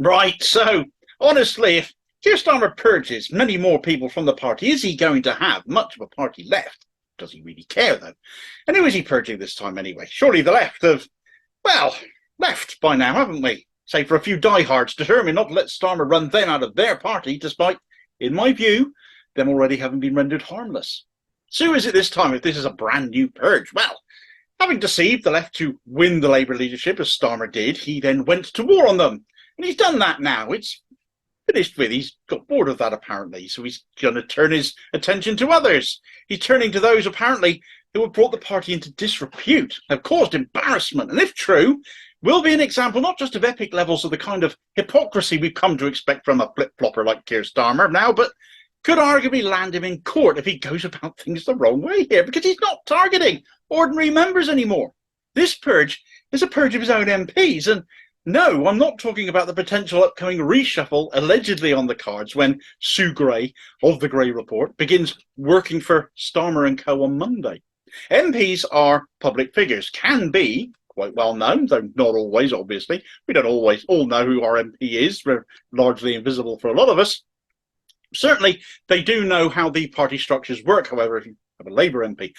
Right, so, honestly, if Keir Starmer purges many more people from the party, is he going to have much of a party left? Does he really care, though? And who is he purging this time, anyway? Surely the left have, well, left by now, haven't we? Save for a few diehards determined not to let Starmer run them out of their party, despite, in my view, them already having been rendered harmless. So who is it this time if this is a brand new purge? Well, having deceived the left to win the Labour leadership, as Starmer did, he then went to war on them. And he's done that now. It's finished with. He's got bored of that, apparently. So he's going to turn his attention to others. He's turning to those, apparently, who have brought the party into disrepute, have caused embarrassment, and if true, will be an example not just of epic levels of the kind of hypocrisy we've come to expect from a flip-flopper like Keir Starmer now, but could arguably land him in court if he goes about things the wrong way here, because he's not targeting ordinary members anymore. This purge is a purge of his own MPs, and no, I'm not talking about the potential upcoming reshuffle allegedly on the cards when Sue Gray of the Gray Report begins working for Starmer and Co on Monday. MPs are public figures, can be quite well known, though not always, obviously. We don't always all know who our MP is. We're largely invisible for a lot of us. Certainly, they do know how the party structures work, however, if you have a Labour MP.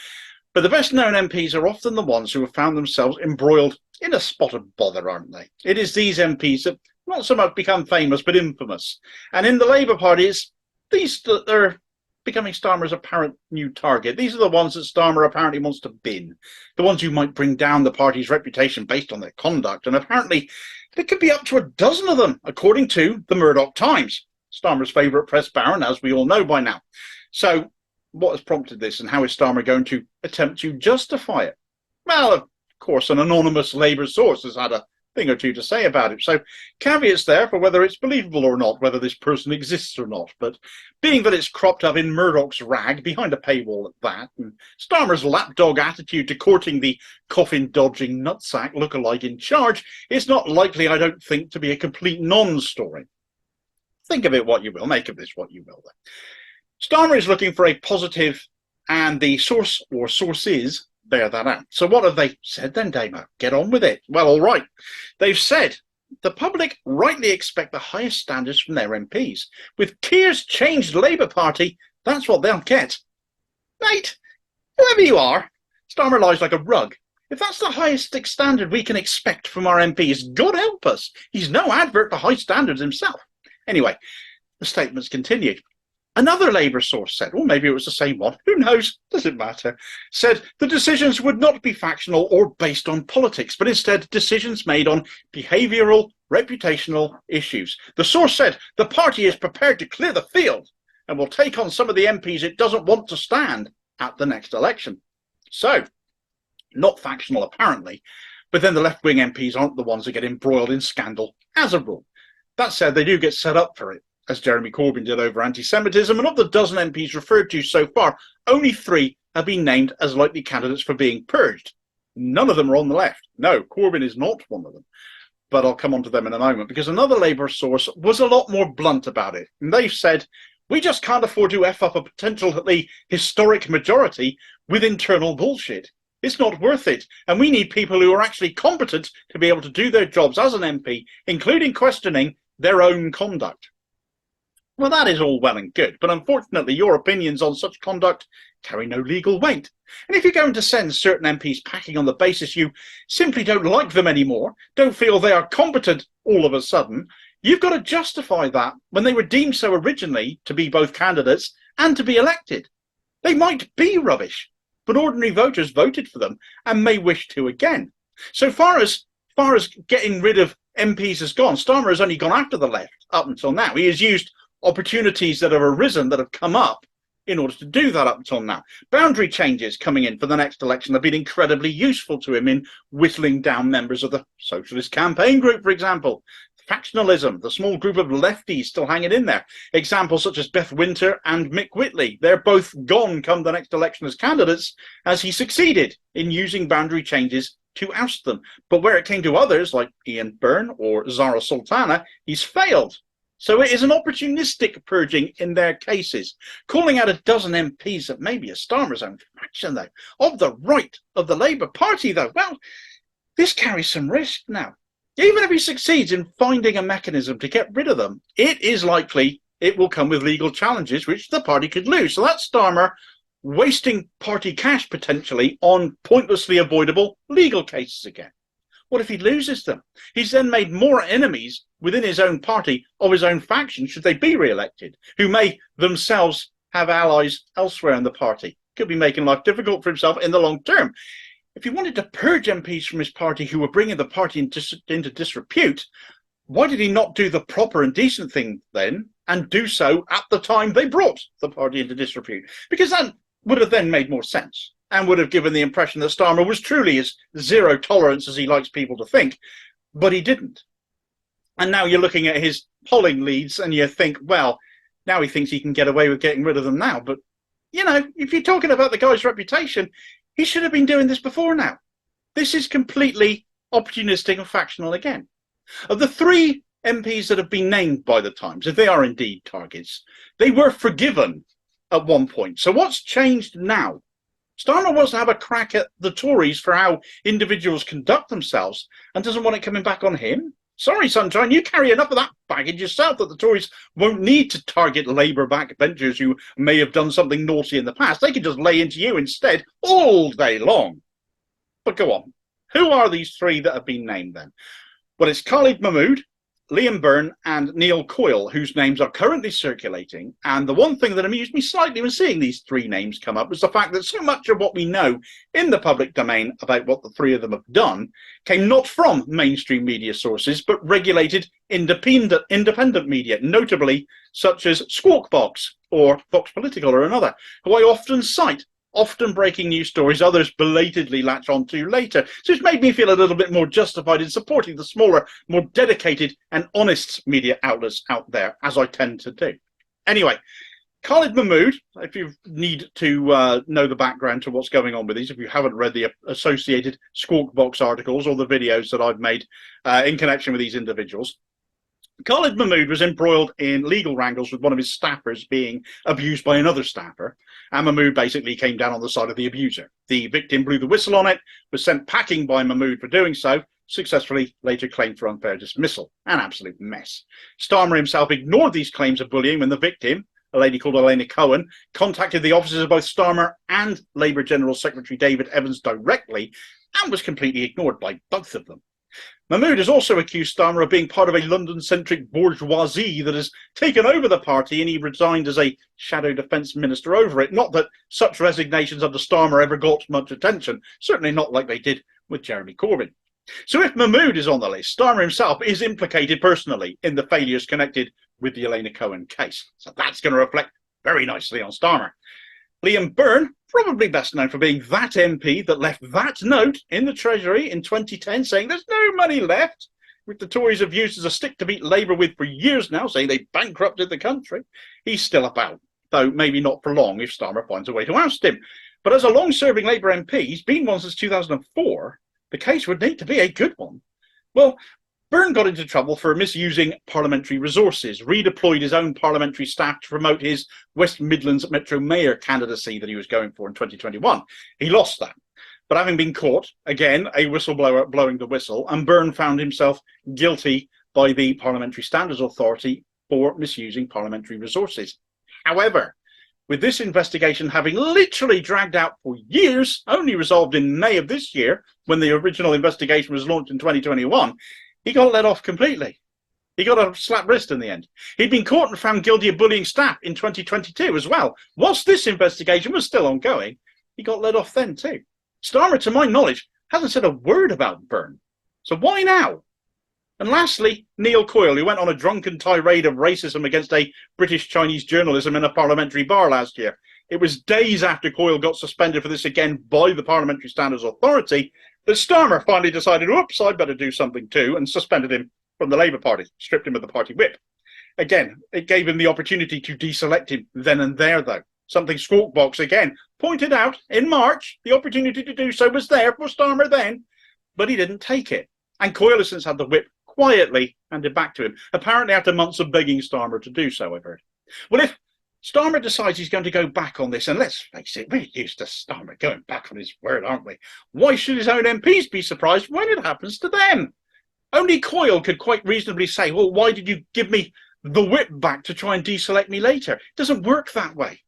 But the best known MPs are often the ones who have found themselves embroiled in a spot of bother, aren't they? It is these MPs that not so much become famous, but infamous. And in the Labour Party, it's these that are becoming Starmer's apparent new target. These are the ones that Starmer apparently wants to bin. The ones who might bring down the party's reputation based on their conduct. And apparently, there could be up to a dozen of them, according to the Murdoch Times, Starmer's favourite press baron, as we all know by now. So, what has prompted this, and how is Starmer going to attempt to justify it? Well, of course, an anonymous Labour source has had a thing or two to say about it. So caveats there for whether it's believable or not, whether this person exists or not. But being that it's cropped up in Murdoch's rag, behind a paywall at that, and Starmer's lapdog attitude to courting the coffin-dodging nutsack lookalike in charge, it's not likely, I don't think, to be a complete non-story. Think of it what you will, make of this what you will. Starmer is looking for a positive, and the source or sources bear that out. So what have they said then, Damo? Get on with it. Well, all right. They've said the public rightly expect the highest standards from their MPs. With Keir's changed Labour Party, that's what they'll get. Mate, whoever you are, Starmer lies like a rug. If that's the highest standard we can expect from our MPs, God help us. He's no advert for high standards himself. Anyway, the statements continued. Another Labour source said, or maybe it was the same one, who knows, doesn't matter, said the decisions would not be factional or based on politics, but instead decisions made on behavioural, reputational issues. The source said the party is prepared to clear the field and will take on some of the MPs it doesn't want to stand at the next election. So, not factional apparently, but then the left-wing MPs aren't the ones that get embroiled in scandal as a rule. That said, they do get set up for it, as Jeremy Corbyn did over anti-Semitism, and of the dozen MPs referred to so far, only 3 have been named as likely candidates for being purged. None of them are on the left. No, Corbyn is not one of them. But I'll come on to them in a moment, because another Labour source was a lot more blunt about it. And they've said, we just can't afford to F up a potentially historic majority with internal bullshit. It's not worth it. And we need people who are actually competent to be able to do their jobs as an MP, including questioning their own conduct. Well, that is all well and good, but unfortunately your opinions on such conduct carry no legal weight. And if you're going to send certain MPs packing on the basis you simply don't like them anymore, don't feel they are competent all of a sudden, you've got to justify that when they were deemed so originally to be both candidates and to be elected. They might be rubbish, but ordinary voters voted for them and may wish to again. So far as getting rid of MPs has gone, Starmer has only gone after the left up until now. He has used opportunities that have arisen, that have come up, in order to do that up until now. Boundary changes coming in for the next election have been incredibly useful to him in whittling down members of the Socialist Campaign Group, for example. Factionalism, the small group of lefties still hanging in there. Examples such as Beth Winter and Mick Whitley. They're both gone come the next election as candidates, as he succeeded in using boundary changes to oust them. But where it came to others, like Ian Byrne or Zara Sultana, he's failed. So it is an opportunistic purging in their cases. Calling out a dozen MPs that maybe a Starmer's own faction, though, of the right of the Labour Party, though, well, this carries some risk now. Even if he succeeds in finding a mechanism to get rid of them, it is likely it will come with legal challenges, which the party could lose. So that's Starmer wasting party cash potentially on pointlessly avoidable legal cases again. What if he loses them? He's then made more enemies within his own party of his own faction, should they be re-elected, who may themselves have allies elsewhere in the party. Could be making life difficult for himself in the long term. If he wanted to purge MPs from his party who were bringing the party into disrepute, why did he not do the proper and decent thing then and do so at the time they brought the party into disrepute? Because that would have then made more sense and would have given the impression that Starmer was truly as zero tolerance as he likes people to think, but he didn't. And now you're looking at his polling leads and you think, well, now he thinks he can get away with getting rid of them now. But, you know, if you're talking about the guy's reputation, he should have been doing this before now. This is completely opportunistic and factional again. Of the 3 MPs that have been named by the Times, if they are indeed targets, they were forgiven at one point. So what's changed now? Starmer wants to have a crack at the Tories for how individuals conduct themselves and doesn't want it coming back on him. Sorry, Sunshine, you carry enough of that baggage yourself that the Tories won't need to target Labour backbenchers who may have done something naughty in the past. They can just lay into you instead all day long. But go on. Who are these 3 that have been named then? Well, it's Khalid Mahmood, Liam Byrne and Neil Coyle, whose names are currently circulating. And the one thing that amused me slightly when seeing these 3 names come up was the fact that so much of what we know in the public domain about what the 3 of them have done came not from mainstream media sources, but regulated independent media, notably such as Squawk Box or Vox Political or another, who I often cite. Often breaking news stories others belatedly latch onto later. So it's made me feel a little bit more justified in supporting the smaller, more dedicated and honest media outlets out there, as I tend to do. Anyway, Khalid Mahmood, if you need to know the background to what's going on with these, if you haven't read the associated Squawk Box articles or the videos that I've made in connection with these individuals, Khalid Mahmood was embroiled in legal wrangles with one of his staffers being abused by another staffer, and Mahmood basically came down on the side of the abuser. The victim blew the whistle on it, was sent packing by Mahmood for doing so, successfully later claimed for unfair dismissal. An absolute mess. Starmer himself ignored these claims of bullying when the victim, a lady called Elaine Cohen, contacted the offices of both Starmer and Labour General Secretary David Evans directly, and was completely ignored by both of them. Mahmood has also accused Starmer of being part of a London-centric bourgeoisie that has taken over the party, and he resigned as a shadow defence minister over it. Not that such resignations under Starmer ever got much attention, certainly not like they did with Jeremy Corbyn. So if Mahmood is on the list, Starmer himself is implicated personally in the failures connected with the Elaine Cohen case. So that's going to reflect very nicely on Starmer. Liam Byrne, probably best known for being that MP that left that note in the Treasury in 2010 saying there's no money left, which the Tories have used as a stick to beat Labour with for years now, saying they bankrupted the country. He's still about, though maybe not for long if Starmer finds a way to oust him. But as a long-serving Labour MP, he's been one since 2004, the case would need to be a good one. Well, Byrne got into trouble for misusing parliamentary resources, redeployed his own parliamentary staff to promote his West Midlands Metro Mayor candidacy that he was going for in 2021. He lost that. But having been caught, again, a whistleblower blowing the whistle, and Byrne found himself guilty by the Parliamentary Standards Authority for misusing parliamentary resources. However, with this investigation having literally dragged out for years, only resolved in May of this year, when the original investigation was launched in 2021, he got let off completely. He got a slap wrist in the end. He'd been caught and found guilty of bullying staff in 2022 as well. Whilst this investigation was still ongoing, he got let off then too. Starmer, to my knowledge, hasn't said a word about Byrne. So why now? And lastly, Neil Coyle, who went on a drunken tirade of racism against a British-Chinese journalism in a parliamentary bar last year. It was days after Coyle got suspended for this again by the Parliamentary Standards Authority that Starmer finally decided, oops, I'd better do something too, and suspended him from the Labour Party, stripped him of the party whip. Again, it gave him the opportunity to deselect him then and there, though. Something Squawk Box, again, pointed out in March. The opportunity to do so was there for Starmer then, but he didn't take it. And Coyle has since had the whip quietly handed back to him, apparently after months of begging Starmer to do so, I've heard. Well, if Starmer decides he's going to go back on this, and let's face it, we're used to Starmer going back on his word, aren't we? Why should his own MPs be surprised when it happens to them? Only Coyle could quite reasonably say, well, why did you give me the whip back to try and deselect me later? It doesn't work that way.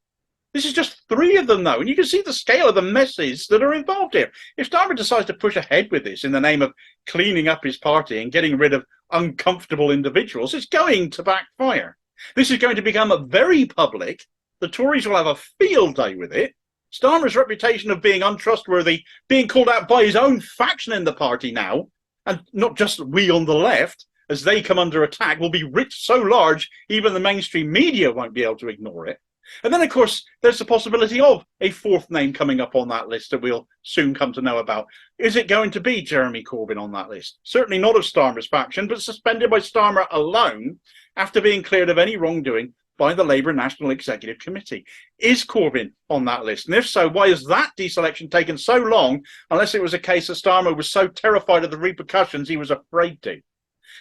This is just 3 of them, though, and you can see the scale of the messes that are involved here. If Starmer decides to push ahead with this in the name of cleaning up his party and getting rid of uncomfortable individuals, it's going to backfire. This is going to become very public. The Tories will have a field day with it. Starmer's reputation of being untrustworthy, being called out by his own faction in the party now, and not just we on the left, as they come under attack, will be writ so large even the mainstream media won't be able to ignore it. And then, of course, there's the possibility of a 4th name coming up on that list that we'll soon come to know about. Is it going to be Jeremy Corbyn on that list? Certainly not of Starmer's faction, but suspended by Starmer alone after being cleared of any wrongdoing by the Labour National Executive Committee. Is Corbyn on that list? And if so, why has that deselection taken so long, unless it was a case that Starmer was so terrified of the repercussions he was afraid to?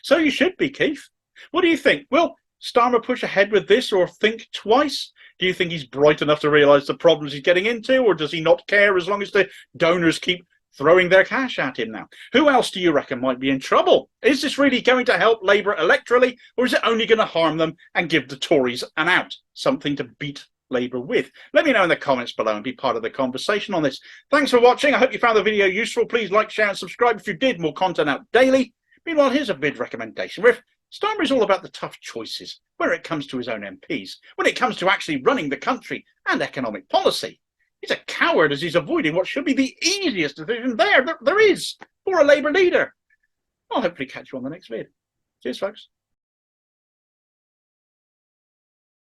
So you should be, Keith. What do you think? Will Starmer push ahead with this or think twice? Do you think he's bright enough to realise the problems he's getting into, or does he not care as long as the donors keep throwing their cash at him now? Who else do you reckon might be in trouble? Is this really going to help Labour electorally, or is it only going to harm them and give the Tories an out, something to beat Labour with? Let me know in the comments below and be part of the conversation on this. Thanks for watching. I hope you found the video useful. Please like, share and subscribe if you did. More content out daily. Meanwhile, here's a vid recommendation where Starmer is all about the tough choices when it comes to his own MPs, when it comes to actually running the country and economic policy. He's a coward as he's avoiding what should be the easiest decision there is for a Labour leader. I'll hopefully catch you on the next vid. Cheers, folks.